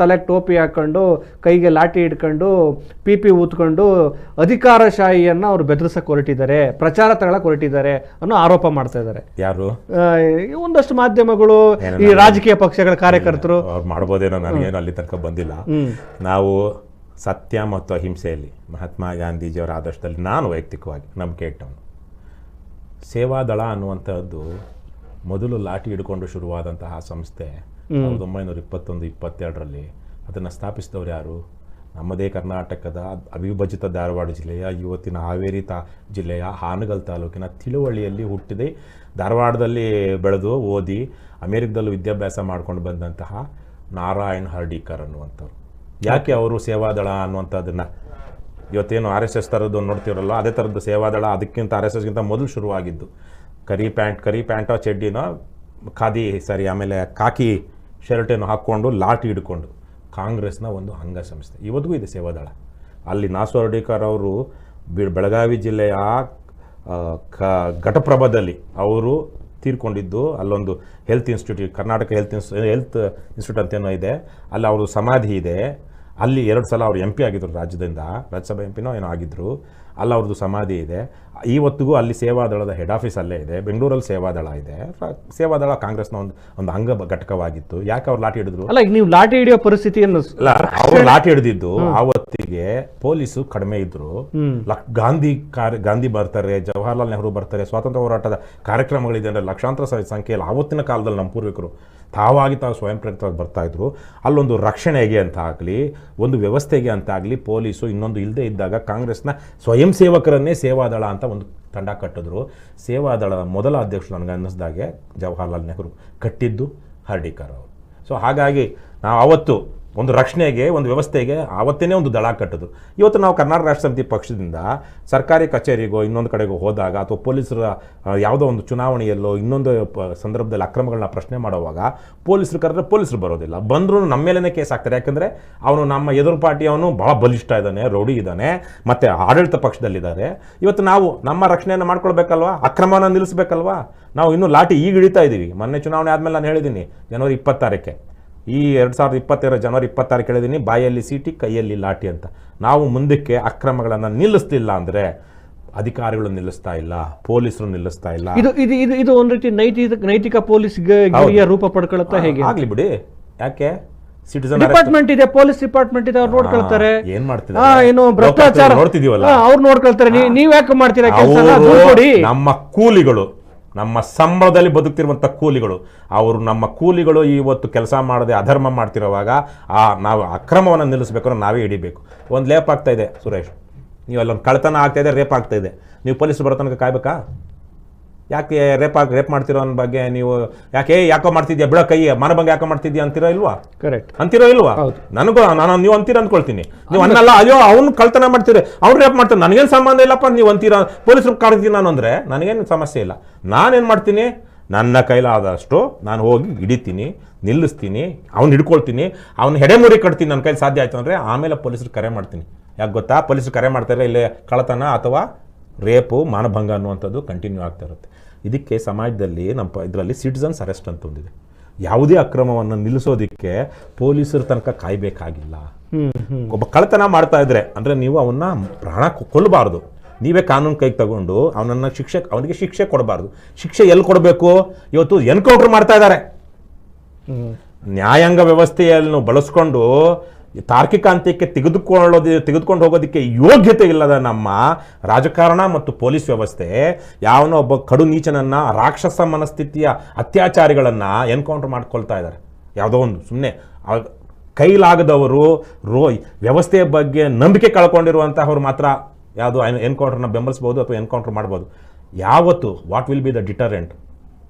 ತಲೆಗೆ ಟೋಪಿ ಹಾಕೊಂಡು ಕೈಗೆ ಲಾಠಿ ಹಿಡ್ಕೊಂಡು ಪಿ ಊತ್ಕೊಂಡು ಅಧಿಕಾರಶಾಹಿಯನ್ನು ಅವ್ರು ಬೆದರಿಸಕ್ಕೆ ಹೊರಟಿದ್ದಾರೆ, ಪ್ರಚಾರ ತಗೊಳಕ್ಕೆ ಹೊರಟಿದ್ದಾರೆ ಅನ್ನೋ ಆರೋಪ ಮಾಡ್ತಾ ಇದ್ದಾರೆ. ಯಾರು? ಒಂದಷ್ಟು ಮಾಧ್ಯಮಗಳು, ಈ ರಾಜಕೀಯ ಪಕ್ಷಗಳ ಕಾರ್ಯಕರ್ತರು. ಅವ್ರು ಮಾಡ್ಬೋದೇನೋ, ನನಗೇನು ಅಲ್ಲಿ ತನಕ ಬಂದಿಲ್ಲ. ನಾವು ಸತ್ಯ ಮತ್ತು ಅಹಿಂಸೆಯಲ್ಲಿ ಮಹಾತ್ಮ ಗಾಂಧೀಜಿಯವರ ಆದರ್ಶದಲ್ಲಿ ನಾನು ವೈಯಕ್ತಿಕವಾಗಿ ನಂಬಿಕೆ ಇಟ್ಟವನು. ಸೇವಾದಳ ಅನ್ನುವಂಥದ್ದು ಮೊದಲು ಲಾಠಿ ಹಿಡ್ಕೊಂಡು ಶುರುವಾದಂತಹ ಸಂಸ್ಥೆ 1921-22 ಅದನ್ನು ಸ್ಥಾಪಿಸಿದವರು ಯಾರು? ನಮ್ಮದೇ ಕರ್ನಾಟಕದ ಅವಿಭಜಿತ ಧಾರವಾಡ ಜಿಲ್ಲೆಯ ಇವತ್ತಿನ ಹಾವೇರಿ ಜಿಲ್ಲೆಯ ಹಾನಗಲ್ ತಾಲೂಕಿನ ತಿಳುವಳ್ಳಿಯಲ್ಲಿ ಹುಟ್ಟಿದೆ, ಧಾರವಾಡದಲ್ಲಿ ಬೆಳೆದು ಓದಿ ಅಮೇರಿಕದಲ್ಲೂ ವಿದ್ಯಾಭ್ಯಾಸ ಮಾಡ್ಕೊಂಡು ಬಂದಂತಹ ನಾರಾಯಣ್ ಹರ್ಡೀಕರ್ ಅನ್ನುವಂಥವ್ರು. ಯಾಕೆ ಅವರು ಸೇವಾದಳ ಅನ್ನುವಂಥದ್ದನ್ನು ಇವತ್ತೇನು RSS ಥರದ್ದು ನೋಡ್ತಿರಲ್ಲ, ಅದೇ ಥರದ್ದು ಸೇವಾದಳ ಅದಕ್ಕಿಂತ RSSಗಿಂತ ಮೊದಲು ಶುರುವಾಗಿದ್ದು. ಕರಿ ಪ್ಯಾಂಟೋ ಚಡ್ಡಿನೋ ಖಾದಿ ಆಮೇಲೆ ಕಾಕಿ ಶರ್ಟೇನೋ ಹಾಕ್ಕೊಂಡು ಲಾಠಿ ಹಿಡ್ಕೊಂಡು ಕಾಂಗ್ರೆಸ್ನ ಒಂದು ಅಂಗಸಂಸ್ಥೆ ಇವತ್ತಿಗೂ ಇದೆ ಸೇವಾದಳ. ಅಲ್ಲಿ ನಾಸು ಹರ್ಡೀಕರ್ ಅವರು ಬೆಳಗಾವಿ ಜಿಲ್ಲೆಯ ಘಟಪ್ರಭಾದಲ್ಲಿ ಅವರು ತೀರ್ಕೊಂಡಿದ್ದು. ಅಲ್ಲೊಂದು health institute, Karnataka health institute ಅಂತೇನೋ ಇದೆ, ಅಲ್ಲಿ ಅವರು ಸಮಾಧಿ ಇದೆ. ಅಲ್ಲಿ 2 ಸಲ ಅವರು MP ಆಗಿದ್ದರು, ರಾಜ್ಯಸಭಾ MP ಏನೋ ಆಗಿದ್ದರು. ಅಲ್ಲಿ ಅವ್ರದ್ದು ಸಮಾಧಿ ಇದೆ. ಇವತ್ತಿಗೂ ಅಲ್ಲಿ ಸೇವಾದಳದ ಹೆಡ್ ಆಫೀಸ್ ಅಲ್ಲೇ ಇದೆ. ಬೆಂಗಳೂರಲ್ಲಿ ಸೇವಾದಳ ಇದೆ. ಸೇವಾದಳ ಕಾಂಗ್ರೆಸ್ನ ಒಂದು ಅಂಗ ಘಟಕವಾಗಿತ್ತು. ಯಾಕೆ ಅವ್ರು ಲಾಠಿ ಹಿಡಿದ್ರು? ಅಲ್ಲ, ಈಗ ನೀವು ಲಾಠಿ ಹಿಡಿಯೋ ಪರಿಸ್ಥಿತಿಯನ್ನು ಅವ್ರು ಲಾಠಿ ಹಿಡಿದಿದ್ದು ಆವತ್ತಿಗೆ ಪೊಲೀಸು ಕಡಿಮೆ ಇದ್ರು. ಗಾಂಧಿ ಬರ್ತಾರೆ, ಜವಾಹರ್ಲಾಲ್ ನೆಹರು ಬರ್ತಾರೆ, ಸ್ವಾತಂತ್ರ್ಯ ಹೋರಾಟದ ಕಾರ್ಯಕ್ರಮಗಳಿದೆ ಅಂದರೆ ಲಕ್ಷಾಂತರ ಸಂಖ್ಯೆಯಲ್ಲಿ ಆವತ್ತಿನ ಕಾಲದಲ್ಲಿ ನಮ್ಮ ಪೂರ್ವಿಕರು ತಾವು ಸ್ವಯಂ ಪ್ರೇರಿತವಾಗಿ ಬರ್ತಾ ಇದ್ರು. ಅಲ್ಲೊಂದು ರಕ್ಷಣೆಗೆ ಅಂತ ಆಗಲಿ, ಒಂದು ವ್ಯವಸ್ಥೆಗೆ ಅಂತ ಆಗಲಿ ಪೊಲೀಸು ಇನ್ನೊಂದು ಇಲ್ಲದೆ ಇದ್ದಾಗ ಕಾಂಗ್ರೆಸ್ನ ಸ್ವಯಂ ಸೇವಕರನ್ನೇ ಸೇವಾದಳ ಅಂತ ಒಂದು ತಂಡ ಕಟ್ಟಿದ್ರು. ಸೇವಾದಳದ ಮೊದಲ ಅಧ್ಯಕ್ಷರು ನನಗೆ ಅನ್ನಿಸ್ದಾಗೆ ಜವಾಹರ್ಲಾಲ್ ನೆಹರು, ಕಟ್ಟಿದ್ದು ಹರ್ಡೀಕರ್ ಅವರು. ಸೊ ಹಾಗಾಗಿ ನಾವು ಅವತ್ತು ಒಂದು ರಕ್ಷಣೆಗೆ, ಒಂದು ವ್ಯವಸ್ಥೆಗೆ ಆವತ್ತೇ ಒಂದು ದಳ ಕಟ್ಟೋದು. ಇವತ್ತು ನಾವು ಕರ್ನಾಟಕ ರಾಷ್ಟ್ರ ಸಮಿತಿ ಪಕ್ಷದಿಂದ ಸರ್ಕಾರಿ ಕಚೇರಿಗೋ ಇನ್ನೊಂದು ಕಡೆಗೋ ಹೋದಾಗ, ಅಥವಾ ಪೊಲೀಸರ ಯಾವುದೋ ಒಂದು ಚುನಾವಣೆಯಲ್ಲೋ ಇನ್ನೊಂದು ಸಂದರ್ಭದಲ್ಲಿ ಅಕ್ರಮಗಳನ್ನ ಪ್ರಶ್ನೆ ಮಾಡುವಾಗ ಪೊಲೀಸರು ಕರೆದ್ರೆ ಪೊಲೀಸರು ಬರೋದಿಲ್ಲ. ಬಂದರೂ ನಮ್ಮ ಮೇಲೇ ಕೇಸ್ ಹಾಕ್ತಾರೆ. ಯಾಕಂದರೆ ಅವನು ನಮ್ಮ ಎದುರು ಪಾರ್ಟಿಯವನು ಭಾಳ ಬಲಿಷ್ಠ ಇದ್ದಾನೆ, ರೌಡಿ ಇದ್ದಾನೆ, ಮತ್ತು ಆಡಳಿತ ಪಕ್ಷದಲ್ಲಿದ್ದಾರೆ. ಇವತ್ತು ನಾವು ನಮ್ಮ ರಕ್ಷಣೆಯನ್ನು ಮಾಡ್ಕೊಳ್ಬೇಕಲ್ವಾ, ಅಕ್ರಮನ ನಿಲ್ಲಿಸಬೇಕಲ್ವಾ. ನಾವು ಇನ್ನೂ ಲಾಠಿ ಈಗ ಹಿಡಿತಾ ಇದ್ದೀವಿ. ಮೊನ್ನೆ ಚುನಾವಣೆ ಆದಮೇಲೆ ನಾನು ಹೇಳಿದ್ದೀನಿ, ಜನವರಿ 26ಕ್ಕೆ, ಈ 2022 ಜನವರಿ 26 ಹೇಳಿದ್ದೀನಿ, ಬಾಯಲ್ಲಿ ಸೀಟಿ ಕೈಯಲ್ಲಿ ಲಾಠಿ ಅಂತ. ನಾವು ಮುಂದಕ್ಕೆ ಅಕ್ರಮಗಳನ್ನು ನಿಲ್ಲಿಸ್ತಿಲ್ಲ ಅಂದರೆ ಅಧಿಕಾರಿಗಳು ನಿಲ್ಲಿಸ್ತಾ ಇಲ್ಲ, ಪೊಲೀಸರು ನಿಲ್ಲಿಸ್ತಾ ಇಲ್ಲ. ಇದು ಒಂದು ರೀತಿ ನೈತಿಕ ಪೊಲೀಸ್ ರೂಪ ಪಡ್ಕೊಳುತ್ತಾ ಹೇಗೆ? ಆಗ್ಲಿ ಬಿಡಿ, ಯಾಕೆ ಸಿಟಿಸನ್ ಡಿಪಾರ್ಟ್ಮೆಂಟ್ ಇದೆ, ಪೊಲೀಸ್ ಡಿಪಾರ್ಟ್ಮೆಂಟ್ ಇದೆ, ಅವ್ರು ನೋಡ್ಕೊಳ್ತಾರೆ. ಏನ್ ಮಾಡ್ತಿದ್ದಾರೆ, ಏನು ಭ್ರಷ್ಟಾಚಾರ ನೋಡ್ತಿದೀವಲ್ಲ, ಅವ್ರು ನೋಡ್ಕೊಳ್ತಾರೆ. ನೀವ್ ಯಾಕೆ ಮಾಡ್ತೀರಾ ಕೆಲಸ? ನಮ್ಮ ಕೂಲಿಗಳು, ನಮ್ಮ ಸಂಬಳದಲ್ಲಿ ಬದುಕ್ತಿರುವಂಥ ಕೂಲಿಗಳು, ಅವರು ನಮ್ಮ ಕೂಲಿಗಳು ಇವತ್ತು ಕೆಲಸ ಮಾಡದೆ ಅಧರ್ಮ ಮಾಡ್ತಿರುವಾಗ ನಾವು ಅಕ್ರಮವನ್ನು ನಿಲ್ಲಿಸಬೇಕು, ನಾವೇ ಹಿಡಿಬೇಕು. ಒಂದು ಲೇಪ್ ಆಗ್ತಾ ಇದೆ ಸುರೇಶ್, ನೀವು ಅಲ್ಲೊಂದು ಕಳ್ತನ ಆಗ್ತಾ ಇದೆ, ರೇಪ್ ಆಗ್ತಾ ಇದೆ, ನೀವು ಪೊಲೀಸರು ಬರೋ ತನಕ ಕಾಯ್ಬೇಕಾ? ಯಾಕೆ ರೇಪ್ ಮಾಡ್ತಿರೋ ಅನ್ನೋ ಬಗ್ಗೆ ನೀವು ಯಾಕೋ ಮಾಡ್ತಿದ್ಯಾ, ಬಿಡೋ ಕೈ ಮಾನಭಂಗ ಯಾಕೋ ಮಾಡ್ತಿದ್ಯಾ ಅಂತಿರೋ ಇಲ್ವಾ? ಕರೆಕ್ಟ್ ಅಂತಿರೋ ಇಲ್ವಾ? ನಾನು ನೀವು ಅಂತೀರ ಅಂದ್ಕೊಳ್ತೀನಿ. ನೀವು ಅನ್ನಲ್ಲ, ಅಯ್ಯೋ ಅವ್ನು ಕಳ್ತನ ಮಾಡ್ತೀರಿ, ಅವ್ನು ರೇಪ್ ಮಾಡ್ತಾರೆ, ನನಗೇನು ಸಂಬಂಧ ಇಲ್ಲಪ್ಪ, ನೀವು ಅಂತೀರ ಪೊಲೀಸರು ಕಾಡ್ತೀನಿ ನಾನು ಅಂದರೆ ನನಗೇನು ಸಮಸ್ಯೆ ಇಲ್ಲ. ನಾನೇನು ಮಾಡ್ತೀನಿ, ನನ್ನ ಕೈಲಾದಷ್ಟು ನಾನು ಹೋಗಿ ಹಿಡಿತೀನಿ, ನಿಲ್ಲಿಸ್ತೀನಿ, ಅವ್ನು ಹಿಡ್ಕೊಳ್ತೀನಿ, ಅವ್ನು ಹೆಡೆಮುರಿ ಕಟ್ತೀನಿ, ನನ್ನ ಕೈಲಿ ಸಾಧ್ಯ ಆಯ್ತು ಅಂದರೆ ಆಮೇಲೆ ಪೊಲೀಸರು ಕರೆ ಮಾಡ್ತೀನಿ. ಯಾಕೆ ಗೊತ್ತಾ? ಪೊಲೀಸರು ಕರೆ ಮಾಡ್ತಾರೆ, ಇಲ್ಲೇ ಕಳ್ಳತನ ಅಥವಾ ರೇಪು, ಮಾನಭಂಗ ಅನ್ನುವಂಥದ್ದು ಕಂಟಿನ್ಯೂ ಆಗ್ತಾ ಇರುತ್ತೆ. ಇದಕ್ಕೆ ಸಮಾಜದಲ್ಲಿ ನಮ್ಮ ಇದರಲ್ಲಿ ಸಿಟಿಸನ್ಸ್ ಅರೆಸ್ಟ್ ಅಂತ ಒಂದಿದೆ. ಯಾವುದೇ ಅಕ್ರಮವನ್ನು ನಿಲ್ಲಿಸೋದಕ್ಕೆ ಪೊಲೀಸರ ತನಕ ಕಾಯಬೇಕಾಗಿಲ್ಲ. ಒಬ್ಬ ಕಳ್ಳತನ ಮಾಡ್ತಾ ಇದ್ರೆ ಅಂದರೆ ನೀವು ಅವನ್ನ ಪ್ರಾಣ ಕೊಲ್ಲಬಾರ್ದು, ನೀವೇ ಕಾನೂನು ಕೈಗೆ ತಗೊಂಡು ಅವನಿಗೆ ಶಿಕ್ಷೆ ಕೊಡಬಾರ್ದು. ಶಿಕ್ಷೆ ಎಲ್ಲಿ ಕೊಡಬೇಕು? ಇವತ್ತು ಎನ್ಕೌಂಟರ್ ಮಾಡ್ತಾ ಇದ್ದಾರೆ. ನ್ಯಾಯಾಂಗ ವ್ಯವಸ್ಥೆಯನ್ನು ಬಳಸ್ಕೊಂಡು ತಾರ್ಕಿಕ ಅಂತ್ಯಕ್ಕೆ ತೆಗೆದುಕೊಂಡು ಹೋಗೋದಕ್ಕೆ ಯೋಗ್ಯತೆ ಇಲ್ಲದ ನಮ್ಮ ರಾಜಕಾರಣ ಮತ್ತು ಪೊಲೀಸ್ ವ್ಯವಸ್ಥೆ ಯಾವನೋ ಒಬ್ಬ ಕಡು ನೀಚನನ್ನ, ರಾಕ್ಷಸ ಮನಸ್ಥಿತಿಯ ಅತ್ಯಾಚಾರಿಗಳನ್ನು ಎನ್ಕೌಂಟರ್ ಮಾಡ್ಕೊಳ್ತಾ ಇದ್ದಾರೆ. ಯಾವುದೋ ಒಂದು ಸುಮ್ಮನೆ ಕೈಲಾಗದವರು, ವ್ಯವಸ್ಥೆಯ ಬಗ್ಗೆ ನಂಬಿಕೆ ಕಳ್ಕೊಂಡಿರುವಂತಹವ್ರು ಮಾತ್ರ ಯಾವುದು ಎನ್ಕೌಂಟರ್ನ ಬೆಂಬಲಿಸ್ಬೋದು ಅಥವಾ ಎನ್ಕೌಂಟರ್ ಮಾಡ್ಬೋದು. ಯಾವತ್ತು what will be the deterrent?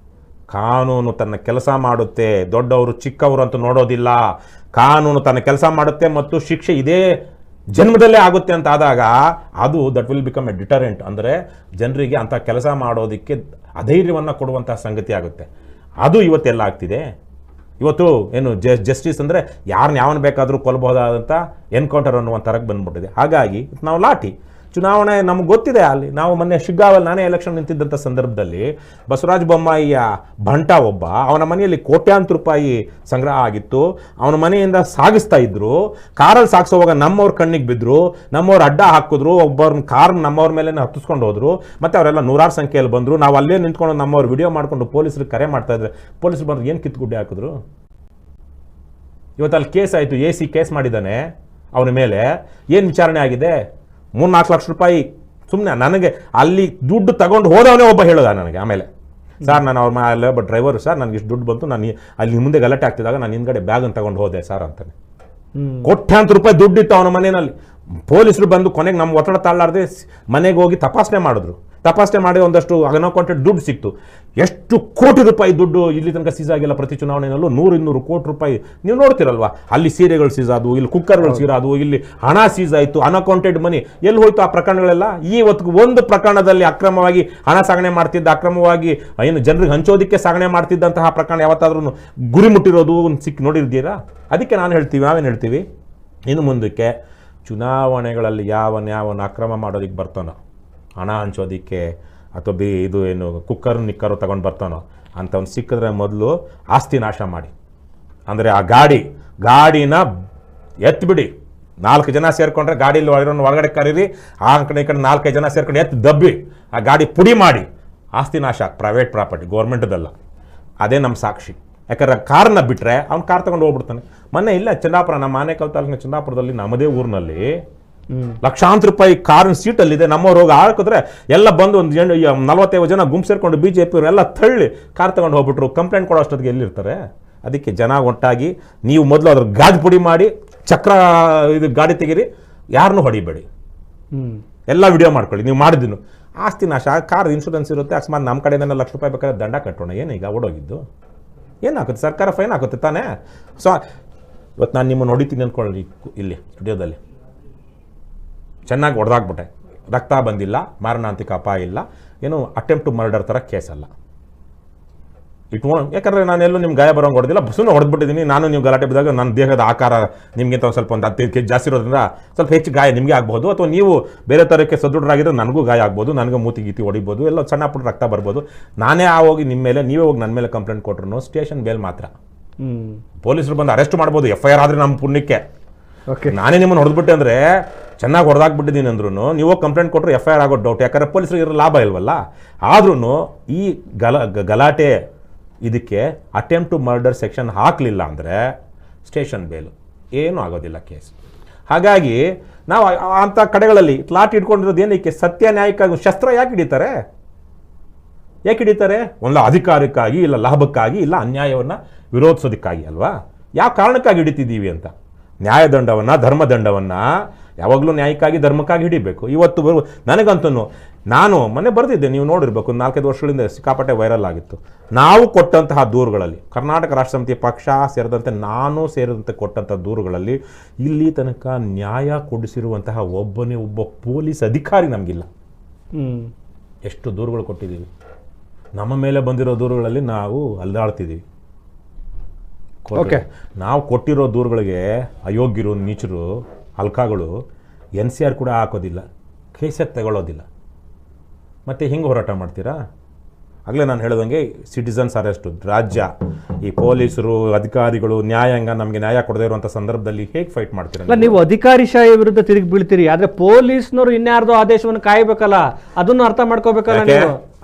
ಕಾನೂನು ತನ್ನ ಕೆಲಸ ಮಾಡುತ್ತೆ, ದೊಡ್ಡವರು ಚಿಕ್ಕವರು ಅಂತ ನೋಡೋದಿಲ್ಲ. ಕಾನೂನು ತನ್ನ ಕೆಲಸ ಮಾಡುತ್ತೆ ಮತ್ತು ಶಿಕ್ಷೆ ಇದೇ ಜನ್ಮದಲ್ಲೇ ಆಗುತ್ತೆ ಅಂತ ಆದಾಗ ಅದು that will become A deterrent. ಅಂದರೆ ಜನರಿಗೆ ಅಂಥ ಕೆಲಸ ಮಾಡೋದಕ್ಕೆ ಅಧೈರ್ಯವನ್ನು ಕೊಡುವಂತಹ ಸಂಗತಿ ಆಗುತ್ತೆ. ಅದು ಇವತ್ತೆಲ್ಲ ಆಗ್ತಿದೆ. ಇವತ್ತು ಏನು ಜಸ್ಟಿಸ್ ಅಂದರೆ ಯಾವನ್ನ ಬೇಕಾದರೂ ಕೊಲ್ಲಬಹುದಾದಂಥ ಎನ್ಕೌಂಟರ್ ಅನ್ನುವಂಥ ಥರಕ್ಕೆ ಬಂದ್ಬಿಟ್ಟಿದೆ. ಹಾಗಾಗಿ ನಾವು ಲಾಠಿ ಚುನಾವಣೆ ನಮ್ಗೆ ಗೊತ್ತಿದೆ. ಅಲ್ಲಿ ನಾವು ಮೊನ್ನೆ ಶಿಗ್ಗಾವಲ್ಲಿ ನಾನೇ ಎಲೆಕ್ಷನ್ ನಿಂತಿದ್ದಂಥ ಸಂದರ್ಭದಲ್ಲಿ ಬಸವರಾಜ ಬೊಮ್ಮಾಯಿಯ ಭಂಟ ಒಬ್ಬ, ಅವನ ಮನೆಯಲ್ಲಿ ಕೋಟ್ಯಾಂತರ ರೂಪಾಯಿ ಸಂಗ್ರಹ ಆಗಿತ್ತು. ಅವನ ಮನೆಯಿಂದ ಸಾಗಿಸ್ತಾ ಇದ್ರು. ಕಾರಲ್ಲಿ ಸಾಗಿಸೋವಾಗ ನಮ್ಮವ್ರ ಕಣ್ಣಿಗೆ ಬಿದ್ದರು, ನಮ್ಮವ್ರು ಅಡ್ಡ ಹಾಕಿದ್ರು, ಒಬ್ಬರನ್ನ ಕಾರ್ ನಮ್ಮವ್ರ ಮೇಲೆ ಹತ್ತಿಸ್ಕೊಂಡು ಹೋದ್ರು. ಮತ್ತೆ ಅವರೆಲ್ಲ ನೂರಾರು ಸಂಖ್ಯೆಯಲ್ಲಿ ಬಂದರು. ನಾವು ಅಲ್ಲೇ ನಿಂತ್ಕೊಂಡು ನಮ್ಮವ್ರು ವಿಡಿಯೋ ಮಾಡಿಕೊಂಡು ಪೊಲೀಸರಿಗೆ ಕರೆ ಮಾಡ್ತಾ ಇದ್ರೆ ಪೊಲೀಸರು ಬಂದು ಏನು ಕಿತ್ತುಗುಡ್ಡೆ ಹಾಕಿದ್ರು. ಇವತ್ತು ಅಲ್ಲಿ ಕೇಸ್ ಆಯಿತು, AC ಕೇಸ್ ಮಾಡಿದ್ದಾನೆ ಅವನ ಮೇಲೆ. ಏನು ವಿಚಾರಣೆ ಆಗಿದೆ? 3-4 ಲಕ್ಷ ರೂಪಾಯಿ ಸುಮ್ಮನೆ ನನಗೆ ಅಲ್ಲಿ ದುಡ್ಡು ತಗೊಂಡು ಹೋದವನೇ ಒಬ್ಬ ಹೇಳೋದ ನನಗೆ. ಆಮೇಲೆ ಸರ್ ನಾನು ಅವ್ರ ಮೇಲೆ ಒಬ್ಬ ಡ್ರೈವರು ಸರ್ ನನಗೆ ಇಷ್ಟು ದುಡ್ಡು ಬಂತು, ನಾನು ಅಲ್ಲಿ ಮುಂದೆ ಗಲಾಟೆ ಆಗ್ತಿದ್ದಾಗ ನಾನು ಹಿಂದ್ಗಡೆ ಬ್ಯಾಗನ್ನು ತಗೊಂಡು ಹೋದೆ ಸರ್ ಅಂತಾನೆ. ಕೋಟ್ಯಾಂತರ ರೂಪಾಯಿ ದುಡ್ಡಿತ್ತು ಅವನ ಮನೆಯಲ್ಲಿ. ಪೊಲೀಸರು ಬಂದು ಕೊನೆಗೆ ನಮ್ಮ ಒತ್ತಡ ತಾಳಲಾರದೆ ಮನೆಗೆ ಹೋಗಿ ತಪಾಸಣೆ ಮಾಡಿದ್ರು. ತಪಾಸಣೆ ಮಾಡಿ ಒಂದಷ್ಟು ಅನ್ಅಕೌಂಟೆಡ್ ದುಡ್ಡು ಸಿಕ್ತು. ಎಷ್ಟು ಕೋಟಿ ರೂಪಾಯಿ ದುಡ್ಡು ಇಲ್ಲಿ ತನಕ ಸೀಸ್ ಆಗಿಲ್ಲ. ಪ್ರತಿ ಚುನಾವಣೆಯಲ್ಲೂ 100-200 ಕೋಟಿ ರೂಪಾಯಿ ನೀವು ನೋಡ್ತಿರಲ್ವಾ. ಅಲ್ಲಿ ಸೀರೆಗಳು ಸೀಸ್ ಆದವು, ಇಲ್ಲಿ ಕುಕ್ಕರ್ಗಳು ಸೀಸ್ ಆದವು, ಇಲ್ಲಿ ಹಣ ಸೀಸ್ ಆಯಿತು, ಅನ್ಅಕೌಂಟೆಡ್ ಮನಿ ಎಲ್ಲಿ ಹೋಯ್ತು ಆ ಪ್ರಕರಣಗಳೆಲ್ಲ. ಇವತ್ತು ಒಂದು ಪ್ರಕರಣದಲ್ಲಿ ಅಕ್ರಮವಾಗಿ ಹಣ ಸಾಗಣೆ ಮಾಡ್ತಿದ್ದ, ಅಕ್ರಮವಾಗಿ ಏನು ಜನರಿಗೆ ಹಂಚೋದಕ್ಕೆ ಸಾಗಣೆ ಮಾಡ್ತಿದ್ದಂತಹ ಪ್ರಕರಣ ಯಾವತ್ತಾದ್ರೂ ಗುರಿ ಮುಟ್ಟಿರೋದು ಸಿಕ್ಕಿ ನೋಡಿರ್ತೀರಾ? ಅದಕ್ಕೆ ನಾವೇನು ಹೇಳ್ತೀವಿ, ಇನ್ನು ಮುಂದಕ್ಕೆ ಚುನಾವಣೆಗಳಲ್ಲಿ ಯಾವನ ಅಕ್ರಮ ಮಾಡೋದಕ್ಕೆ ಬರ್ತಾನೋ, ಹಣ ಹಂಚೋದಿಕ್ಕೆ ಅಥವಾ ಇದು ಏನು ನಿಕ್ಕರು ತಗೊಂಡು ಬರ್ತಾನೋ ಅಂಥವ್ನು ಸಿಕ್ಕಿದ್ರೆ ಮೊದಲು ಆಸ್ತಿ ನಾಶ ಮಾಡಿ. ಅಂದರೆ ಆ ಗಾಡಿನ ಎತ್ಬಿಡಿ. 4 ಜನ ಸೇರ್ಕೊಂಡ್ರೆ ಗಾಡೀಲಿ ಒಳಗಡೆ ಕರೀರಿ, ಆ ಕಡೆ ಈ ಕಡೆ 4-5 ಜನ ಸೇರ್ಕೊಂಡು ಎತ್ತು ದಬ್ಬಿ ಆ ಗಾಡಿ ಪುಡಿ ಮಾಡಿ. ಆಸ್ತಿ ನಾಶ, ಪ್ರೈವೇಟ್ ಪ್ರಾಪರ್ಟಿ, ಗೌರ್ಮೆಂಟದಲ್ಲ. ಅದೇ ನಮ್ಮ ಸಾಕ್ಷಿ. ಯಾಕಂದ್ರೆ ಕಾರ್ನ ಬಿಟ್ಟರೆ ಅವ್ನು ಕಾರ್ ತಗೊಂಡು ಹೋಗ್ಬಿಡ್ತಾನೆ. ಮೊನ್ನೆ ಇಲ್ಲ ಚಂದಾಪುರ, ನಮ್ಮ ಆನೇಕಲ್ ತಾಲೂಕಿನ ಚಂದಾಪುರದಲ್ಲಿ ನಮ್ಮದೇ ಊರಿನಲ್ಲಿ ಲಕ್ಷಾಂತರ ರೂಪಾಯಿ ಕಾರಿನ ಸೀಟಲ್ಲಿದೆ. ನಮ್ಮವ್ರು ಹೋಗಿ ಹಾಕಿದ್ರೆ ಎಲ್ಲ ಬಂದು ಒಂದು 40-50 ಜನ ಗುಂಪು ಸೇರ್ಕೊಂಡು BJP ಎಲ್ಲ ತಳ್ಳಿ ಕಾರ್ ತಗೊಂಡು ಹೋಗ್ಬಿಟ್ರು. ಕಂಪ್ಲೇಂಟ್ ಕೊಡೋ ಅಷ್ಟೊತ್ತಿಗೆ ಎಲ್ಲಿರ್ತಾರೆ? ಅದಕ್ಕೆ ಜನ ಒಟ್ಟಾಗಿ ನೀವು ಮೊದಲು ಅದ್ರ ಗಾಜ್ ಪುಡಿ ಮಾಡಿ ಚಕ್ರ ಇದು ಗಾಡಿ ತೆಗೀರಿ, ಯಾರನ್ನೂ ಹೊಡಿಬೇಡಿ, ಎಲ್ಲ ವಿಡಿಯೋ ಮಾಡ್ಕೊಳ್ಳಿ. ನೀವು ಮಾಡಿದ್ದೀನಿ ಆಸ್ತಿ ನಾಶ. ಕಾರ್ ಇನ್ಶೂರೆನ್ಸ್ ಇರುತ್ತೆ, ಅಕಸ್ಮಾತ್ ನಮ್ಮ ಕಡೆಯಿಂದ $1 ಲಕ್ಷ ಬೇಕಾದ್ರೆ ದಂಡ ಕಟ್ಟೋಣ. ಏನೀಗ ಓಡೋಗಿದ್ದು ಏನಾಗುತ್ತೆ? ಸರ್ಕಾರ ಫೈನ್ ಆಗುತ್ತೆ ತಾನೇ. ಸೊ ಇವತ್ತು ನಾನು ನಿಮ್ಮನ್ನು ಹೊಡಿತೀನಿ ಅಂದ್ಕೊಳ್ಳಿ, ಇಲ್ಲಿ ಸ್ಟುಡಿಯೋದಲ್ಲಿ ಚೆನ್ನಾಗಿ ಹೊಡೆದಾಕ್ಬಿಟ್ಟೆ, ರಕ್ತ ಬಂದಿಲ್ಲ, ಮಾರಣಾಂತಿಕ ಅಪಾಯ ಇಲ್ಲ, ಏನು ಅಟೆಂಪ್ಟ್ ಟು ಮರ್ಡರ್ ಥರ ಕೇಸ್ ಅಲ್ಲ. ಯಾಕಂದರೆ ನಾನೆಲ್ಲೂ ನಿಮ್ಗೆ ಗಾಯ ಬರೋಂಗೆ ಹೊಡೆದಿಲ್ಲ, ಸುಮ್ಮನೆ ಹೊಡೆದ್ಬಿಟ್ಟಿದ್ದೀನಿ. ನಾನು ನೀವು ಗಲಾಟೆ ಬಿದ್ದಾಗ ನನ್ನ ದೇಹದ ಆಕಾರ ನಿಮಗಿಂತ ಸ್ವಲ್ಪ ಒಂದು 15 kg ಜಾಸ್ತಿ ಇರೋದ್ರಿಂದ ಸ್ವಲ್ಪ ಹೆಚ್ಚು ಗಾಯ ನಿಮಗೆ ಆಗ್ಬೋದು, ಅಥವಾ ನೀವು ಬೇರೆ ಥರಕ್ಕೆ ಸದೃಢರಾಗಿದ್ದರೆ ನನಗೂ ಗಾಯ ಆಗ್ಬೋದು, ನನಗೆ ಮೂತಿ ಗೀತಿ ಹೊಡಿಬೋದು, ಎಲ್ಲ ಸಣ್ಣ ಪುಟ್ಟ ರಕ್ತ ಬರ್ಬೋದು. ನಾನೇ ಹೋಗಿ ನಿಮ್ಮ ಮೇಲೆ, ನೀವೇ ಹೋಗಿ ನನ್ನ ಮೇಲೆ ಕಂಪ್ಲೇಂಟ್ ಕೊಟ್ರು ಸ್ಟೇಷನ್ ಬೇಲ್ ಮಾತ್ರ. ಪೊಲೀಸರು ಬಂದು ಅರೆಸ್ಟ್ ಮಾಡ್ಬೋದು, FIR ಆದರೆ ನಮ್ಮ ಪುಣ್ಯಕ್ಕೆ. ನಾನೇ ನಿಮ್ಮನ್ನು ಹೊಡೆದ್ಬಿಟ್ಟೆ ಅಂದರೆ ಚೆನ್ನಾಗಿ ಹೊಡೆದಾಕ್ಬಿಟ್ಟಿದ್ದೀನಿ ಅಂದ್ರೂ ನೀವು ಕಂಪ್ಲೇಂಟ್ ಕೊಟ್ಟರು FIR ಆಗೋ ಡೌಟ್. ಯಾಕಂದರೆ ಪೊಲೀಸರಿಗೆ ಇರೋ ಲಾಭ ಇಲ್ವಲ್ಲ. ಆದ್ರೂ ಈ ಗಲಾಟೆ ಇದಕ್ಕೆ ಅಟೆಂಪ್ಟ್ ಟು ಮರ್ಡರ್ ಸೆಕ್ಷನ್ ಹಾಕಲಿಲ್ಲ ಅಂದರೆ ಸ್ಟೇಷನ್ ಬೇಲು, ಏನೂ ಆಗೋದಿಲ್ಲ ಕೇಸ್. ಹಾಗಾಗಿ ನಾವು ಅಂಥ ಕಡೆಗಳಲ್ಲಿ ಲಾಠಿ ಇಟ್ಕೊಂಡಿರೋದು ಏನಕ್ಕೆ? ಸತ್ಯ ನ್ಯಾಯಕ್ಕಾಗಿ. ಶಸ್ತ್ರ ಯಾಕೆ ಹಿಡಿತಾರೆ? ಒಂದು ಅಧಿಕಾರಕ್ಕಾಗಿ, ಇಲ್ಲ ಲಾಭಕ್ಕಾಗಿ, ಇಲ್ಲ ಅನ್ಯಾಯವನ್ನು ವಿರೋಧಿಸೋದಕ್ಕಾಗಿ ಅಲ್ವಾ? ಯಾವ ಕಾರಣಕ್ಕಾಗಿ ಹಿಡಿತಿದ್ದೀವಿ ಅಂತ. ನ್ಯಾಯದಂಡವನ್ನು, ಧರ್ಮದಂಡವನ್ನು ಯಾವಾಗಲೂ ನ್ಯಾಯಕ್ಕಾಗಿ, ಧರ್ಮಕ್ಕಾಗಿ ಹಿಡಿಬೇಕು. ಇವತ್ತು ನನಗಂತೂ ನಾನು ಮೊನ್ನೆ ಬರೆದಿದ್ದೆ, ನೀವು ನೋಡಿರ್ಬೇಕು, 4-5 ವರ್ಷಗಳಿಂದ ಸಿಕ್ಕಾಪಟ್ಟೆ ವೈರಲ್ ಆಗಿತ್ತು. ನಾವು ಕೊಟ್ಟಂತಹ ದೂರುಗಳಲ್ಲಿ, ಕರ್ನಾಟಕ ರಾಷ್ಟ್ರ ಸಮಿತಿ ಪಕ್ಷ ಸೇರಿದಂತೆ ನಾನು ಸೇರಿದಂತೆ ಕೊಟ್ಟಂಥ ದೂರುಗಳಲ್ಲಿ ಇಲ್ಲಿ ತನಕ ನ್ಯಾಯ ಕೊಡಿಸಿರುವಂತಹ ಒಬ್ಬ ಪೊಲೀಸ್ ಅಧಿಕಾರಿ ನಮಗಿಲ್ಲ. ಎಷ್ಟು ದೂರುಗಳು ಕೊಟ್ಟಿದ್ದೀವಿ. ನಮ್ಮ ಮೇಲೆ ಬಂದಿರೋ ದೂರುಗಳಲ್ಲಿ ನಾವು ಅಲ್ಲಾಡ್ತಿದ್ದೀವಿ. ನಾವು ಕೊಟ್ಟಿರೋ ದೂರುಗಳಿಗೆ ಅಯೋಗ್ಯರು, ನೀಚರು, ಹಲ್ಕಾಗಳು NCR ಕೂಡ ಹಾಕೋದಿಲ್ಲ, ಕೇಸೇ ತಗೊಳ್ಳೋದಿಲ್ಲ. ಮತ್ತು ಹಿಂಗೆ ಹೋರಾಟ ಮಾಡ್ತೀರಾ? ಆಗಲೇ ನಾನು ಹೇಳ್ದಂಗೆ ಸಿಟಿಸನ್ಸ್ ಅರೆಸ್ಟು, ರಾಜ್ಯ, ಈ ಪೊಲೀಸರು, ಅಧಿಕಾರಿಗಳು, ನ್ಯಾಯಾಂಗ ನಮಗೆ ನ್ಯಾಯ ಕೊಡದೇ ಇರುವಂಥ ಸಂದರ್ಭದಲ್ಲಿ ಹೇಗೆ ಫೈಟ್ ಮಾಡ್ತೀರಾ? ನೀವು ಅಧಿಕಾರಿಶಾಹಿ ವಿರುದ್ಧ ತಿರುಗಿ ಬೀಳ್ತೀರಿ, ಆದರೆ ಪೊಲೀಸ್ನವರು ಇನ್ಯಾರ್ದೋ ಆದೇಶವನ್ನು ಕಾಯಬೇಕಲ್ಲ, ಅದನ್ನು ಅರ್ಥ ಮಾಡ್ಕೋಬೇಕಲ್ಲ.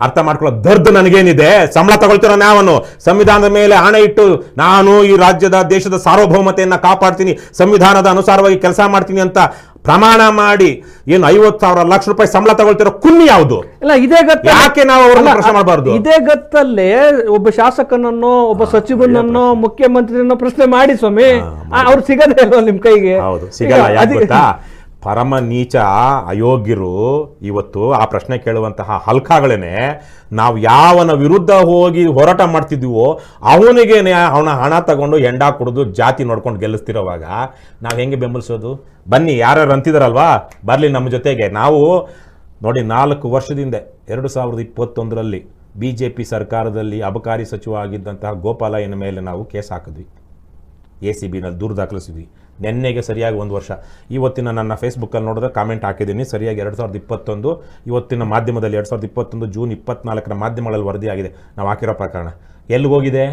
ಅರ್ಥ ಮಾಡ್ಕೊಳ್ಳೋ ದರ್ದು ನನಗೇನಿದೆ? ಸಂಬಳ ತಗೊಳ್ತಿರೋ ನಾವನು ಸಂವಿಧಾನದ ಮೇಲೆ ಆಣೆ ಇಟ್ಟು ನಾನು ಈ ರಾಜ್ಯದ, ದೇಶದ ಸಾರ್ವಭೌಮತೆಯನ್ನು ಕಾಪಾಡ್ತೀನಿ, ಸಂವಿಧಾನದ ಅನುಸಾರವಾಗಿ ಕೆಲಸ ಮಾಡ್ತೀನಿ ಅಂತ ಪ್ರಮಾಣ ಮಾಡಿ ಏನು 50,000 ಲಕ್ಷ ರೂಪಾಯಿ ಸಂಬಳ ತಗೊಳ್ತಿರೋ ಕುನ್ನಿ ಯಾವುದು? ಇಲ್ಲ, ಇದೇ ಗತ್ತ. ಯಾಕೆ ನಾವು ಅವರನ್ನು ಪ್ರಶ್ನೆ ಮಾಡಬಾರ್ದು? ಇದೇ ಗತ್ತಲ್ಲೇ ಒಬ್ಬ ಶಾಸಕನನ್ನೋ, ಒಬ್ಬ ಸಚಿವನನ್ನೋ, ಮುಖ್ಯಮಂತ್ರಿಯನ್ನೋ ಪ್ರಶ್ನೆ ಮಾಡಿ ಸ್ವಾಮಿ, ಅವ್ರು ಸಿಗದೇ ಇಲ್ವಾ ನಿಮ್ ಕೈಗೆ? ಹೌದು, ಸಿಗಲ್ಲ. ಯಾಕೆ ಗೊತ್ತಾ? ಪರಮ ನೀಚ ಅಯೋಗ್ಯರು ಇವತ್ತು ಆ ಪ್ರಶ್ನೆ ಕೇಳುವಂತಹ ಹಲ್ಕಾಗಳೇನೆ ನಾವು ಯಾವನ ವಿರುದ್ಧ ಹೋಗಿ ಹೋರಾಟ ಮಾಡ್ತಿದ್ದೀವೋ ಅವನಿಗೆ ಅವನ ಹಣ ತಗೊಂಡು ಎಂಡ ಕುಡಿದು ಜಾತಿ ನೋಡ್ಕೊಂಡು ಗೆಲ್ಲಿಸ್ತಿರೋವಾಗ ನಾವು ಹೆಂಗೆ ಬೆಂಬಲಿಸೋದು? ಬನ್ನಿ, ಯಾರ್ಯಾರು ಅಂತಿದಾರಲ್ವಾ ಬರಲಿ ನಮ್ಮ ಜೊತೆಗೆ. ನಾವು ನೋಡಿ, 4 ವರ್ಷದಿಂದ 2021ರಲ್ಲಿ BJP ಸರ್ಕಾರದಲ್ಲಿ ಅಬಕಾರಿ ಸಚಿವ ಆಗಿದ್ದಂತಹ ಗೋಪಾಲಯ್ಯನ ಮೇಲೆ ನಾವು ಕೇಸ್ ಹಾಕಿದ್ವಿ, ACBನಲ್ಲಿ ದೂರು ದಾಖಲಿಸಿದ್ವಿ. ನೆನ್ನೆಗೆ ಸರಿಯಾಗಿ 1 ವರ್ಷ. ಇವತ್ತಿನ ನನ್ನ ಫೇಸ್ಬುಕ್ಕಲ್ಲಿ ನೋಡಿದ್ರೆ ಕಾಮೆಂಟ್ ಹಾಕಿದ್ದೀನಿ, ಸರಿಯಾಗಿ 2021 ಇವತ್ತಿನ ಮಾಧ್ಯಮದಲ್ಲಿ 2021 ಜೂನ್ 24ರ ಮಾಧ್ಯಮಗಳಲ್ಲಿ ವರದಿಯಾಗಿದೆ ನಾವು ಹಾಕಿರೋ ಪ್ರಕರಣ. ಎಲ್ಲಿಗೋಗಿದೆ?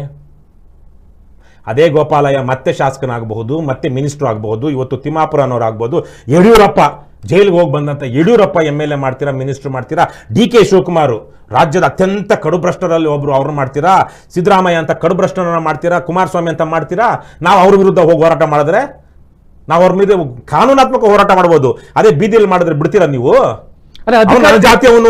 ಅದೇ ಗೋಪಾಲಯ್ಯ ಮತ್ತೆ ಶಾಸಕನಾಗಬಹುದು, ಮತ್ತೆ ಮಿನಿಸ್ಟ್ರು ಆಗಬಹುದು, ಇವತ್ತು ತಿಮ್ಮಾಪುರ ಅನ್ನೋರು ಆಗ್ಬೋದು, ಯಡಿಯೂರಪ್ಪ ಜೈಲಿಗೆ ಹೋಗಿ ಬಂದಂಥ ಯಡಿಯೂರಪ್ಪ MLA ಮಾಡ್ತೀರಾ, ಮಿನಿಸ್ಟ್ರು ಮಾಡ್ತೀರಾ, DK ಶಿವಕುಮಾರ್ ರಾಜ್ಯದ ಅತ್ಯಂತ ಕಡುಭ್ರಷ್ಟರಲ್ಲಿ ಒಬ್ರು ಅವ್ರನ್ನ ಮಾಡ್ತೀರಾ, ಸಿದ್ದರಾಮಯ್ಯ ಅಂತ ಕಡುಭ್ರಷ್ಟರನ್ನ ಮಾಡ್ತೀರಾ, ಕುಮಾರಸ್ವಾಮಿ ಅಂತ ಮಾಡ್ತೀರಾ. ನಾವು ಅವ್ರ ವಿರುದ್ಧ ಹೋಗಿ ಹೋರಾಟ ಮಾಡಿದ್ರೆ ನಾವು ಅವ್ರ ಮೇಲೆ ಕಾನೂನಾತ್ಮಕ ಹೋರಾಟ ಮಾಡ್ಬೋದು. ಅದೇ ಬೀದಿಯಲ್ಲಿ ಮಾಡಿದ್ರೆ ಬಿಡ್ತೀರಾ ನೀವು? ನನ್ನ ಜಾತಿ ಅವನು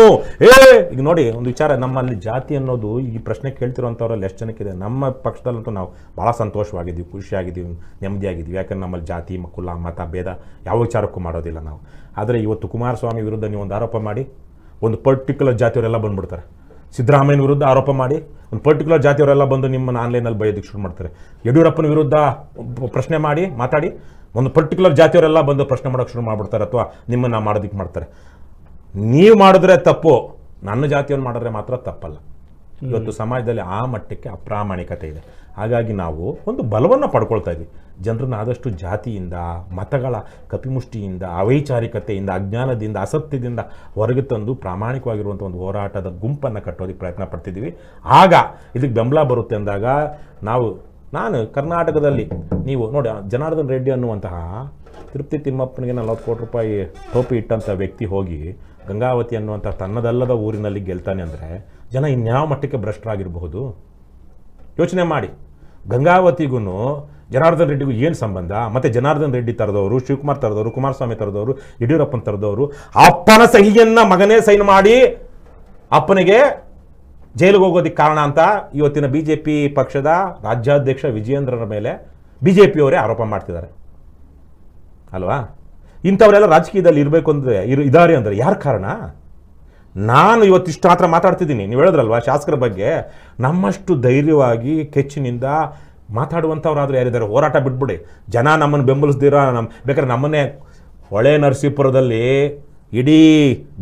ಈಗ ನೋಡಿ ಒಂದು ವಿಚಾರ, ನಮ್ಮಲ್ಲಿ ಜಾತಿ ಅನ್ನೋದು ಈ ಪ್ರಶ್ನೆ ಕೇಳ್ತಿರೋಂಥವ್ರಲ್ಲಿ ಎಷ್ಟು ಜನಕ್ಕಿದೆ. ನಮ್ಮ ಪಕ್ಷದಲ್ಲಂತೂ ನಾವು ಭಾಳ ಸಂತೋಷವಾಗಿದ್ದೀವಿ, ಖುಷಿಯಾಗಿದ್ದೀವಿ, ನೆಮ್ಮದಿಯಾಗಿದ್ದೀವಿ. ಯಾಕಂದ್ರೆ ನಮ್ಮಲ್ಲಿ ಜಾತಿ ಕುಲ ಮತ ಭೇದ ಯಾವ ವಿಚಾರಕ್ಕೂ ಮಾಡೋದಿಲ್ಲ ನಾವು. ಆದರೆ ಇವತ್ತು ಕುಮಾರಸ್ವಾಮಿ ವಿರುದ್ಧ ನೀವು ಒಂದು ಆರೋಪ ಮಾಡಿ ಒಂದು ಪರ್ಟಿಕ್ಯುಲರ್ ಜಾತಿಯವರೆಲ್ಲ ಬಂದ್ಬಿಡ್ತಾರೆ. ಸಿದ್ದರಾಮಯ್ಯನ ವಿರುದ್ಧ ಆರೋಪ ಮಾಡಿ ಒಂದು ಪರ್ಟಿಕ್ಯುಲರ್ ಜಾತಿಯವರೆಲ್ಲ ಬಂದು ನಿಮ್ಮನ್ನು ಆನ್ಲೈನಲ್ಲಿ ಬೈಯೋದಕ್ಕೆ ಶುರು ಮಾಡ್ತಾರೆ. ಯಡಿಯೂರಪ್ಪನ ವಿರುದ್ಧ ಪ್ರಶ್ನೆ ಮಾಡಿ ಮಾತಾಡಿ ಒಂದು ಪರ್ಟಿಕ್ಯುಲರ್ ಜಾತಿಯವರೆಲ್ಲ ಬಂದು ಪ್ರಶ್ನೆ ಮಾಡೋಕ್ಕೆ ಶುರು ಮಾಡ್ಬಿಡ್ತಾರೆ, ಅಥವಾ ನಿಮ್ಮನ್ನು ಮಾಡೋದಕ್ಕೆ ಮಾಡ್ತಾರೆ. ನೀವು ಮಾಡಿದ್ರೆ ತಪ್ಪು, ನನ್ನ ಜಾತಿಯನ್ನು ಮಾಡಿದ್ರೆ ಮಾತ್ರ ತಪ್ಪಲ್ಲ. ಇವತ್ತು ಸಮಾಜದಲ್ಲಿ ಆ ಮಟ್ಟಕ್ಕೆ ಅಪ್ರಾಮಾಣಿಕತೆ ಇದೆ. ಹಾಗಾಗಿ ನಾವು ಒಂದು ಬಲವನ್ನು ಪಡ್ಕೊಳ್ತಾ ಇದ್ವಿ. ಜನರನ್ನ ಆದಷ್ಟು ಜಾತಿಯಿಂದ, ಮತಗಳ ಕಪಿಮುಷ್ಟಿಯಿಂದ, ಅವೈಚಾರಿಕತೆಯಿಂದ, ಅಜ್ಞಾನದಿಂದ, ಅಸತ್ಯದಿಂದ ಹೊರಗೆ ತಂದು ಪ್ರಾಮಾಣಿಕವಾಗಿರುವಂಥ ಒಂದು ಹೋರಾಟದ ಗುಂಪನ್ನು ಕಟ್ಟೋದಕ್ಕೆ ಪ್ರಯತ್ನ ಪಡ್ತಿದ್ದೀವಿ. ಆಗ ಇದಕ್ಕೆ ಬೆಂಬಲ ಬರುತ್ತೆ ಅಂದಾಗ ನಾನು ಕರ್ನಾಟಕದಲ್ಲಿ ನೀವು ನೋಡಿ, ಜನಾರ್ದನ್ ರೆಡ್ಡಿ ಅನ್ನುವಂತಹ ತಿರುಪತಿ ತಿಮ್ಮಪ್ಪನಿಗೆ 40 ಕೋಟಿ ರೂಪಾಯಿ ಟೋಪಿ ಇಟ್ಟಂಥ ವ್ಯಕ್ತಿ ಹೋಗಿ ಗಂಗಾವತಿ ಅನ್ನುವಂಥ ತನ್ನದಲ್ಲದ ಊರಿನಲ್ಲಿ ಗೆಲ್ತಾನೆ ಅಂದರೆ ಜನ ಇನ್ಯಾವ ಮಟ್ಟಕ್ಕೆ ಭ್ರಷ್ಟರಾಗಿರಬಹುದು ಯೋಚನೆ ಮಾಡಿ. ಗಂಗಾವತಿಗೂ ಜನಾರ್ದನ್ ರೆಡ್ಡಿಗೂ ಏನು ಸಂಬಂಧ? ಮತ್ತು ಜನಾರ್ದನ್ ರೆಡ್ಡಿ ತರದವರು, ಶಿವಕುಮಾರ್ ತರದವರು, ಕುಮಾರಸ್ವಾಮಿ ತರದವರು, ಯಡಿಯೂರಪ್ಪನ ತರದವರು ಅಪ್ಪನ ಸಹಿಯನ್ನು ಮಗನೇ ಸೈನ್ ಮಾಡಿ ಅಪ್ಪನಿಗೆ ಜೈಲಿಗೆ ಹೋಗೋದಕ್ಕೆ ಕಾರಣ ಅಂತ ಇವತ್ತಿನ BJP ಪಕ್ಷದ ರಾಜ್ಯಾಧ್ಯಕ್ಷ ವಿಜಯೇಂದ್ರರ ಮೇಲೆ BJPಯವರೇ ಆರೋಪ ಮಾಡ್ತಿದ್ದಾರೆ ಅಲ್ವಾ? ಇಂಥವರೆಲ್ಲ ರಾಜಕೀಯದಲ್ಲಿ ಇರಬೇಕು ಅಂದರೆ ಇದ್ದಾರೆ ಅಂದರೆ ಯಾರು ಕಾರಣ? ನಾನು ಇವತ್ತಿಷ್ಟು ಮಾತ್ರ ಮಾತಾಡ್ತಿದ್ದೀನಿ. ನೀವು ಹೇಳಿದ್ರಲ್ವ ಶಾಸಕರ ಬಗ್ಗೆ, ನಮ್ಮಷ್ಟು ಧೈರ್ಯವಾಗಿ ಕೆಚ್ಚಿನಿಂದ ಮಾತಾಡುವಂಥವ್ರಾದರೂ ಯಾರಿದ್ದಾರೆ? ಹೋರಾಟ ಬಿಟ್ಬಿಡಿ. ಜನ ನಮ್ಮನ್ನು ಬೆಂಬಲಿಸ್ದಿರ ಬೇಕಾದ್ರೆ ನಮ್ಮನ್ನೇ ಹೊಳೆ ನರಸೀಪುರದಲ್ಲಿ ಇಡೀ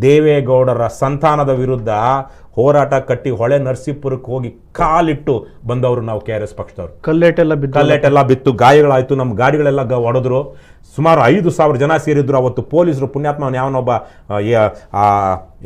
ದೇವೇಗೌಡರ ಸಂತಾನದ ವಿರುದ್ಧ ಹೋರಾಟ ಕಟ್ಟಿ ಹೊಳೆ ನರಸೀಪುರಕ್ಕೆ ಹೋಗಿ ಕಾಲಿಟ್ಟು ಬಂದವರು ನಾವು KRS ಪಕ್ಷದವರು. ಕಲ್ಲೆಟೆಲ್ಲ ಬಿತ್ತು, ಗಾಯಗಳಾಯಿತು, ನಮ್ಮ ಗಾಡಿಗಳೆಲ್ಲ ಹೊಡೆದ್ರು. ಸುಮಾರು 5,000 ಜನ ಸೇರಿದ್ರು. ಅವತ್ತು ಪೊಲೀಸರು ಪುಣ್ಯಾತ್ಮ ಯಾವನೊಬ್ಬ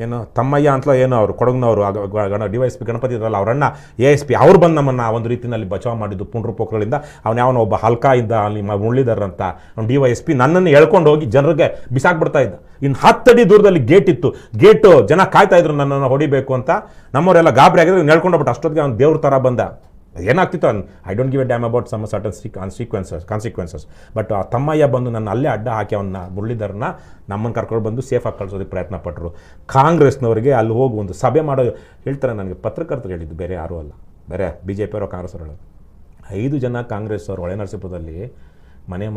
ಏನು ತಮ್ಮಯ್ಯ ಅಂತಲೋ ಏನೋ ಅವರು ಕೊಡಗಿನವರು DYSP ಗಣಪತಿ ಇದ್ರಲ್ಲ ಅವರನ್ನ ASP ಅವ್ರು ಬಂದು ನಮ್ಮನ್ನು ಒಂದು ರೀತಿಯಲ್ಲಿ ಬಚಾವ್ ಮಾಡಿದ್ದು ಪುಂಡ್ರು ಪೋಖ್ರಗಳಿಂದ. ಯಾವನೋ ಒಬ್ಬ ಹಲ್ಕಾ ಇದ್ದ ಅಲ್ಲಿ ಮುರಳೀಧರಂತ DYSP ನನ್ನನ್ನು ಎಳ್ಕೊಂಡು ಹೋಗಿ ಜನರಿಗೆ ಬಿಸಾಕ್ಬಿಡ್ತಾ ಇದ್ದ. ಇನ್ನು 10 ಅಡಿ ದೂರದಲ್ಲಿ ಗೇಟ್ ಇತ್ತು, ಗೇಟು ಜನ ಕಾಯ್ತಾ ಇದ್ರು ನನ್ನನ್ನು ಹೊಡಿಬೇಕು ಅಂತ. ನಮ್ಮವರೆಲ್ಲ ಗಾಬರಿ ಆಗಿದ್ರು, ನೆಳ್ಕೊಂಡೋಗ್ಬಿಟ್ಟು ಅಷ್ಟೊತ್ತಿಗೆ ಅವ್ನು ದೇವ್ರ ಥರ ಬಂದ. ಏನಾಗ್ತಿತ್ತು I don't give a damn about some certain consequences. But ಆ ತಮ್ಮಯ್ಯ ಬಂದು ನನ್ನ ಅಲ್ಲೇ ಅಡ್ಡ ಹಾಕಿ ಅವನ್ನ ಮುರಳೀಧರನ್ನ ನಮ್ಮನ್ನು ಕರ್ಕೊಂಡು ಬಂದು ಸೇಫಾಗಿ ಕಳಿಸೋದಕ್ಕೆ ಪ್ರಯತ್ನ ಪಟ್ಟರು. ಕಾಂಗ್ರೆಸ್ನವರಿಗೆ ಅಲ್ಲಿ ಹೋಗಿ ಒಂದು ಸಭೆ ಮಾಡೋ ಹೇಳ್ತಾರೆ. ನನಗೆ ಪತ್ರಕರ್ತರು ಹೇಳಿದ್ದು, ಬೇರೆ ಯಾರೂ ಅಲ್ಲ, ಬೇರೆ BJP ಅವರು ಕಾಂಗ್ರೆಸ್ ಅವರು ಹೇಳೋದು. 5 ಜನ ಕಾಂಗ್ರೆಸ್ ಅವರು ಹೊಳೆ ನರಸೀಪುರದಲ್ಲಿ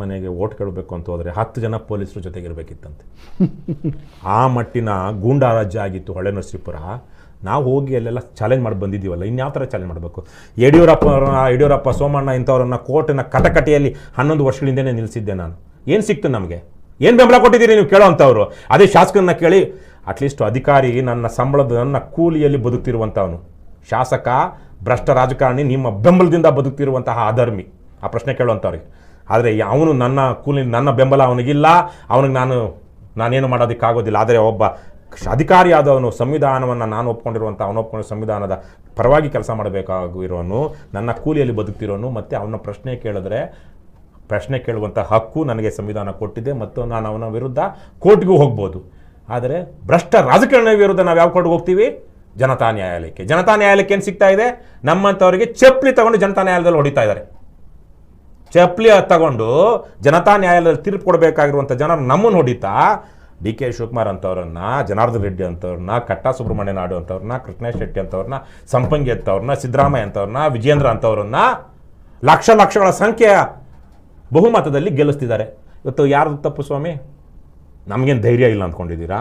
ಮನೆಗೆ ಓಟ್ ಕೇಳಬೇಕು ಅಂತ ಹೋದರೆ 10 ಜನ ಪೊಲೀಸರು ಜೊತೆಗಿರಬೇಕಿತ್ತಂತೆ. ಆ ಮಟ್ಟಿನ ಗೂಂಡಾ ರಾಜ್ಯ ಆಗಿತ್ತು ಹೊಳೆ ನರಸೀಪುರ. ನಾವು ಹೋಗಿ ಅಲ್ಲೆಲ್ಲ ಚಾಲೆಂಜ್ ಮಾಡಿ ಬಂದಿದ್ದೀವಲ್ಲ, ಇನ್ಯಾವ ಥರ ಚಾಲೆಂಜ್ ಮಾಡಬೇಕು? ಯಡಿಯೂರಪ್ಪ ಸೋಮಣ್ಣ ಇಂಥವ್ರನ್ನ ಕೋರ್ಟಿನ ಕಟಕಟೆಯಲ್ಲಿ 11 ವರ್ಷಗಳಿಂದನೇ ನಿಲ್ಲಿಸಿದ್ದೆ ನಾನು. ಏನು ಸಿಕ್ತು ನಮಗೆ? ಏನು ಬೆಂಬಲ ಕೊಟ್ಟಿದ್ದೀರಿ ನೀವು ಕೇಳೋ ಅಂಥವ್ರು? ಅದೇ ಶಾಸಕರನ್ನ ಕೇಳಿ. ಅಟ್ಲೀಸ್ಟ್ ಅಧಿಕಾರಿ ನನ್ನ ಸಂಬಳದ ನನ್ನ ಕೂಲಿಯಲ್ಲಿ ಬದುಕ್ತಿರುವಂಥವನು, ಶಾಸಕ ಭ್ರಷ್ಟ ರಾಜಕಾರಣಿ ನಿಮ್ಮ ಬೆಂಬಲದಿಂದ ಬದುಕ್ತಿರುವಂತಹ ಅಧರ್ಮಿ, ಆ ಪ್ರಶ್ನೆ ಕೇಳುವಂಥವ್ರಿಗೆ. ಆದರೆ ಅವನು ನನ್ನ ಕೂಲಿ, ನನ್ನ ಬೆಂಬಲ ಅವನಿಗಿಲ್ಲ, ಅವನಿಗೆ ನಾನೇನು ಮಾಡೋದಕ್ಕಾಗೋದಿಲ್ಲ. ಆದರೆ ಒಬ್ಬ ಅಧಿಕಾರಿಯಾದವನು, ಸಂವಿಧಾನವನ್ನು ನಾನು ಒಪ್ಕೊಂಡಿರುವಂಥ ಅವನು ಒಪ್ಕೊಂಡಿರೋ ಸಂವಿಧಾನದ ಪರವಾಗಿ ಕೆಲಸ ಮಾಡಬೇಕಾಗಿರೋನು, ನನ್ನ ಕೂಲಿಯಲ್ಲಿ ಬದುಕ್ತಿರೋನು, ಮತ್ತು ಅವನ ಪ್ರಶ್ನೆ ಕೇಳುವಂಥ ಹಕ್ಕು ನನಗೆ ಸಂವಿಧಾನ ಕೊಟ್ಟಿದೆ, ಮತ್ತು ನಾನು ಅವನ ವಿರುದ್ಧ ಕೋರ್ಟ್ಗೂ ಹೋಗ್ಬೋದು. ಆದರೆ ಭ್ರಷ್ಟ ರಾಜಕಾರಣ ವಿರುದ್ಧ ನಾವು ಯಾವ ಕೋರ್ಟ್ಗೆ ಹೋಗ್ತೀವಿ? ಜನತಾ ನ್ಯಾಯಾಲಯಕ್ಕೆ. ಜನತಾ ನ್ಯಾಯಾಲಯಕ್ಕೆ ಏನು ಸಿಗ್ತಾ ಇದೆ? ನಮ್ಮಂಥವರಿಗೆ ಚಪ್ಪಲಿ ತಗೊಂಡು ಜನತಾ ನ್ಯಾಯಾಲಯದಲ್ಲಿ ಹೊಡಿತಾ ಇದ್ದಾರೆ. ಚಪ್ಪಲಿ ತಗೊಂಡು ಜನತಾ ನ್ಯಾಯಾಲಯದಲ್ಲಿ ತೀರ್ಪು ಕೊಡಬೇಕಾಗಿರುವಂಥ ಜನರು ನಮ್ಮನ್ನು ಹೊಡಿತಾ DK ಶಿವಕುಮಾರ್ ಅಂತವ್ರನ್ನ, ಜನಾರ್ದನ್ ರೆಡ್ಡಿ ಅಂತವ್ರನ್ನ, ಕಟ್ಟಾ ಸುಬ್ರಹ್ಮಣ್ಯ ನಾಯ್ಡು ಅಂತವ್ರನ್ನ, ಕೃಷ್ಣೇಶ್ ಶೆಟ್ಟಿ ಅಂತವ್ರನ್ನ, ಸಂಪಂಗಿ ಅಂತವ್ರನ್ನ, ಸಿದ್ದರಾಮಯ್ಯ ಅಂತವ್ರನ್ನ, ವಿಜೇಂದ್ರ ಅಂತವ್ರನ್ನ ಲಕ್ಷಗಳ ಸಂಖ್ಯೆಯ ಬಹುಮತದಲ್ಲಿ ಗೆಲ್ಲಿಸ್ತಿದ್ದಾರೆ. ಇವತ್ತು ಯಾರ್ದು ತಪ್ಪು ಸ್ವಾಮಿ? ನಮಗೇನು ಧೈರ್ಯ ಇಲ್ಲ ಅಂದ್ಕೊಂಡಿದ್ದೀರಾ?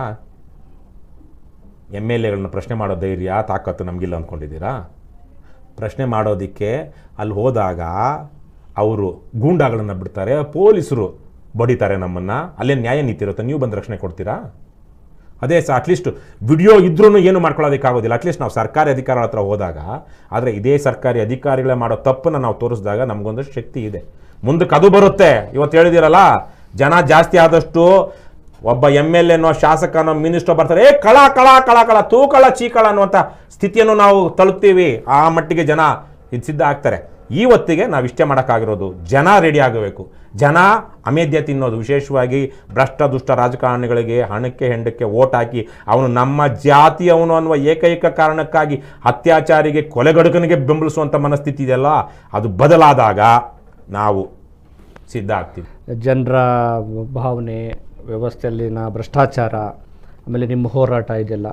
MLAಗಳನ್ನ ಪ್ರಶ್ನೆ ಮಾಡೋ ಧೈರ್ಯ ತಾಕತ್ತು ನಮಗಿಲ್ಲ ಅಂದ್ಕೊಂಡಿದ್ದೀರಾ? ಪ್ರಶ್ನೆ ಮಾಡೋದಕ್ಕೆ ಅಲ್ಲಿ ಹೋದಾಗ ಅವರು ಗೂಂಡಾಗಳನ್ನು ಬಿಡ್ತಾರೆ, ಪೊಲೀಸರು ಬಡಿತಾರೆ ನಮ್ಮನ್ನು. ಅಲ್ಲೇ ನ್ಯಾಯ ನೀತಿ ಇರುತ್ತೆ, ನೀವು ಬಂದು ರಕ್ಷಣೆ ಕೊಡ್ತೀರಾ? ಅದೇ ಅಟ್ಲೀಸ್ಟ್ ವಿಡಿಯೋ ಇದ್ರೂ ಏನು ಮಾಡ್ಕೊಳ್ಳೋದಕ್ಕಾಗೋದಿಲ್ಲ. ಅಟ್ಲೀಸ್ಟ್ ನಾವು ಸರ್ಕಾರಿ ಅಧಿಕಾರಿಗಳ ಹತ್ರ ಹೋದಾಗ, ಆದರೆ ಇದೇ ಸರ್ಕಾರಿ ಅಧಿಕಾರಿಗಳೇ ಮಾಡೋ ತಪ್ಪನ್ನು ನಾವು ತೋರಿಸಿದಾಗ ನಮಗೊಂದಷ್ಟು ಶಕ್ತಿ ಇದೆ. ಮುಂದಕ್ಕೆ ಅದು ಬರುತ್ತೆ. ಇವತ್ತು ಹೇಳಿದಿರಲ್ಲ, ಜನ ಜಾಸ್ತಿ ಆದಷ್ಟು ಒಬ್ಬ MLA ಅನ್ನೋ ಶಾಸಕನೋ ಮಿನಿಸ್ಟರ್ ಬರ್ತಾರೆ, ಕಳ ಕಳ ಕಳ ಕಳ ತೂಕಳ ಚೀಕಳ ಅನ್ನುವಂಥ ಸ್ಥಿತಿಯನ್ನು ನಾವು ತಲುಪ್ತೀವಿ. ಆ ಮಟ್ಟಿಗೆ ಜನ ಇದು ಸಿದ್ಧ ಆಗ್ತಾರೆ. ಈ ಹೊತ್ತಿಗೆ ನಾವು ಇಷ್ಟೇ ಮಾಡೋಕ್ಕಾಗಿರೋದು, ಜನ ರೆಡಿ ಆಗಬೇಕು. ಜನ ಅಮೇಧ್ಯ ತಿನ್ನೋದು, ವಿಶೇಷವಾಗಿ ಭ್ರಷ್ಟ ದುಷ್ಟ ರಾಜಕಾರಣಿಗಳಿಗೆ ಹಣಕ್ಕೆ ಹೆಂಡಕ್ಕೆ ಓಟ್ ಹಾಕಿ ಅವನು ನಮ್ಮ ಜಾತಿಯವನು ಅನ್ನುವ ಏಕೈಕ ಕಾರಣಕ್ಕಾಗಿ ಅತ್ಯಾಚಾರಿಗೆ ಕೊಲೆಗಡುಕನಿಗೆ ಬೆಂಬಲಿಸುವಂಥ ಮನಸ್ಥಿತಿ ಇದೆಯಲ್ಲ, ಅದು ಬದಲಾದಾಗ ನಾವು ಸಿದ್ಧ ಆಗ್ತೀವಿ. ಜನರ ಭಾವನೆ, ವ್ಯವಸ್ಥೆಯಲ್ಲಿನ ಭ್ರಷ್ಟಾಚಾರ, ಆಮೇಲೆ ನಿಮ್ಮ ಹೋರಾಟ ಇದೆಲ್ಲ